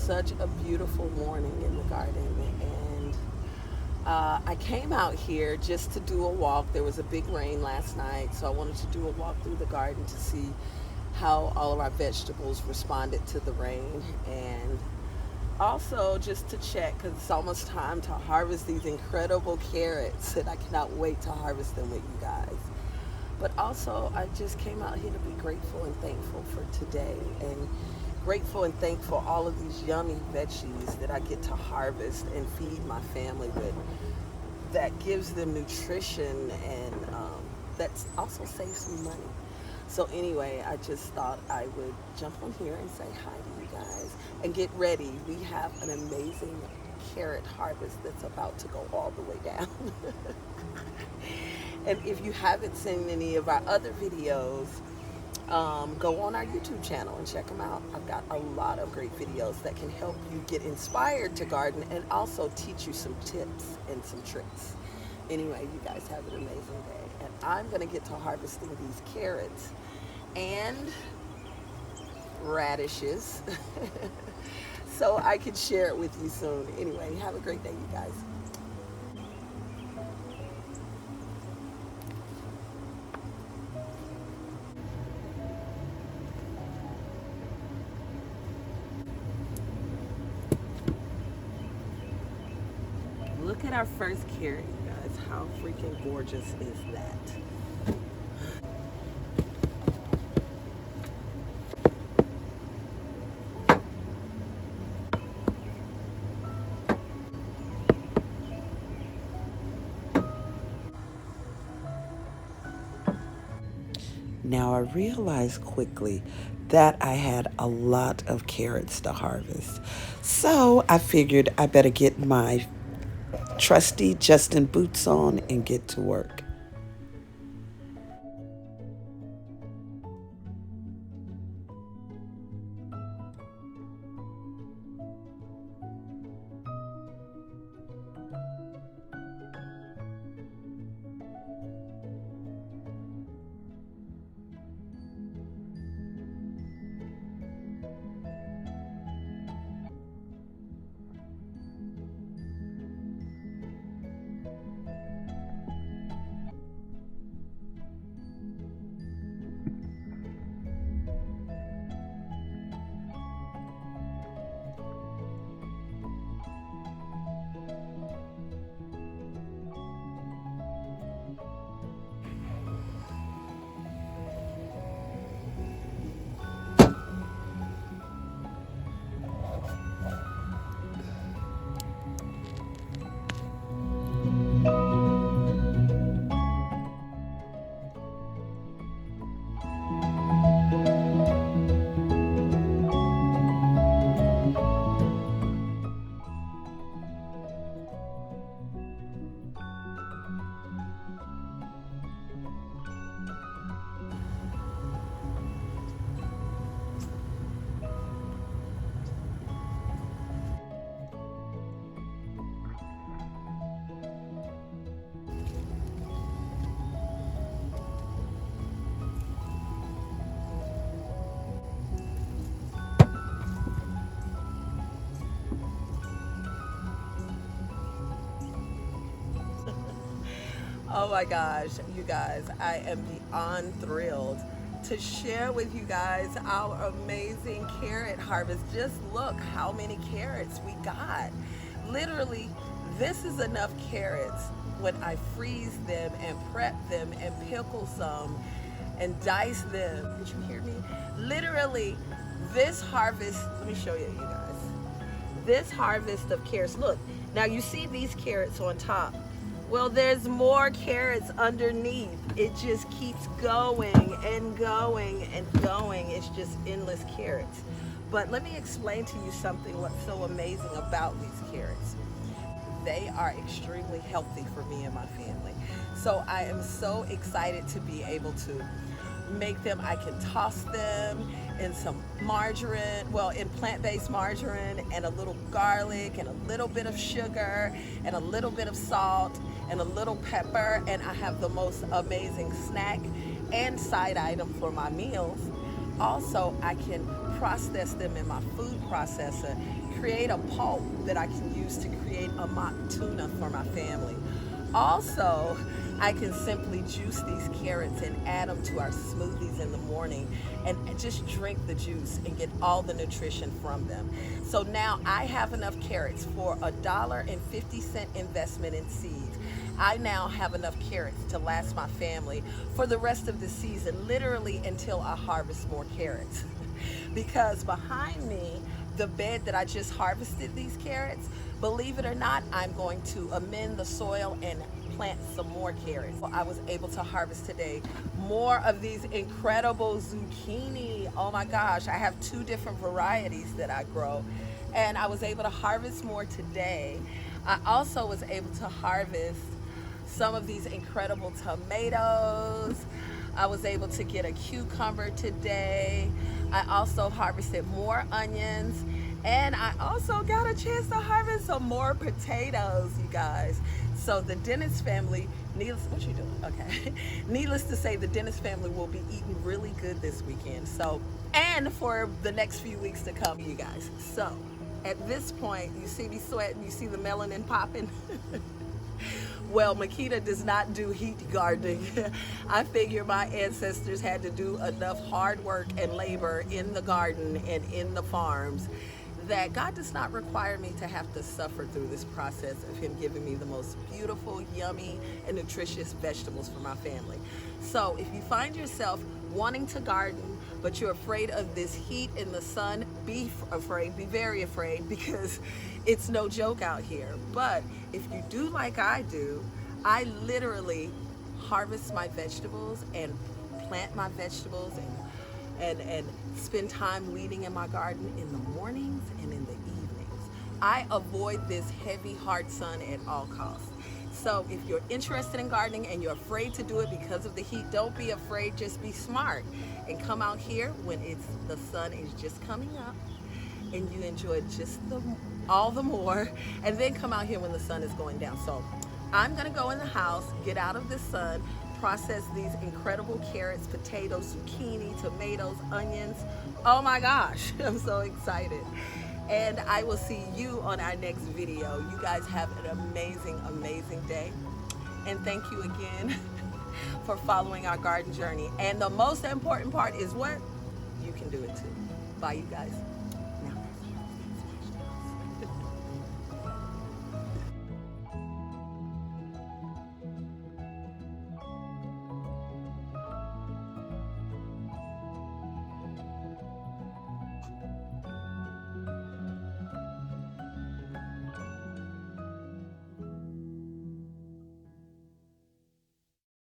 such a beautiful morning in the garden, and I came out here just to do a walk. There was a big rain last night, so I wanted to do a walk through the garden to see how all of our vegetables responded to the rain, and also just to check because it's almost time to harvest these incredible carrots, and I cannot wait to harvest them with you guys. But also, I just came out here to be grateful and thankful for today, and grateful and thankful all of these yummy veggies that I get to harvest and feed my family with. That gives them nutrition, and that also saves me money. So anyway, I just thought I would jump on here and say hi to you guys and get ready. We have an amazing carrot harvest that's about to go all the way down. And if you haven't seen any of our other videos, go on our YouTube channel and check them out. I've got a lot of great videos that can help you get inspired to garden and also teach you some tips and some tricks. Anyway, you guys have an amazing day. And I'm going to get to harvesting these carrots and radishes so I can share it with you soon. Anyway, have a great day, you guys. Look at our first carrot, you guys. How freaking gorgeous is that? Now I realized quickly that I had a lot of carrots to harvest. So I figured I better get my trusty Justin boots on and get to work. Oh my gosh, you guys, I am beyond thrilled to share with you guys our amazing carrot harvest. Just look how many carrots we got. Literally, this is enough carrots when I freeze them and prep them and pickle some and dice them. Did you hear me? Literally, this harvest, let me show you guys. This harvest of carrots, look, now you see these carrots on top. Well, there's more carrots underneath. It just keeps going and going and going. It's just endless carrots. But let me explain to you something what's so amazing about these carrots. They are extremely healthy for me and my family. So I am so excited to be able to make them. I can toss them in some margarine, well, in plant-based margarine, and a little garlic and a little bit of sugar and a little bit of salt and a little pepper, and I have the most amazing snack and side item for my meals. also I can process them in my food processor, create a pulp that I can use to create a mock tuna for my family. Also, I can simply juice these carrots and add them to our smoothies in the morning and just drink the juice and get all the nutrition from them. So now I have enough carrots for $1.50 investment in seeds. I now have enough carrots to last my family for the rest of the season, literally until I harvest more carrots. Because behind me, the bed that I just harvested these carrots, believe it or not, I'm going to amend the soil and plant some more carrots. I was able to harvest today more of these incredible zucchini. Oh my gosh, I have 2 different varieties that I grow, and I was able to harvest more today. I also was able to harvest some of these incredible tomatoes. I was able to get a cucumber today. I also harvested more onions, and I also got a chance to harvest some more potatoes, you guys. So the Dennis family, what you doing? Okay. Needless to say, the Dennis family will be eating really good this weekend. So, and for the next few weeks to come, you guys. So at this point, you see me sweating, you see the melanin popping. Well, Makeda does not do heat gardening. I figure my ancestors had to do enough hard work and labor in the garden and in the farms that God does not require me to have to suffer through this process of Him giving me the most beautiful, yummy, and nutritious vegetables for my family. So if you find yourself wanting to garden, but you're afraid of this heat in the sun, be afraid, be very afraid, because it's no joke out here. But if you do like I do, I literally harvest my vegetables and plant my vegetables and spend time weeding in my garden in the mornings and in the evenings. I avoid this heavy, hard sun at all costs. So if you're interested in gardening and you're afraid to do it because of the heat, don't be afraid, just be smart and come out here when the sun is just coming up and you enjoy just all the more, and then come out here when the sun is going down. So I'm gonna go in the house, get out of the sun, process these incredible carrots, potatoes, zucchini, tomatoes, onions. Oh my gosh, I'm so excited. And I will see you on our next video. You guys have an amazing, amazing day. And thank you again for following our garden journey. And the most important part is what? You can do it too. Bye, you guys.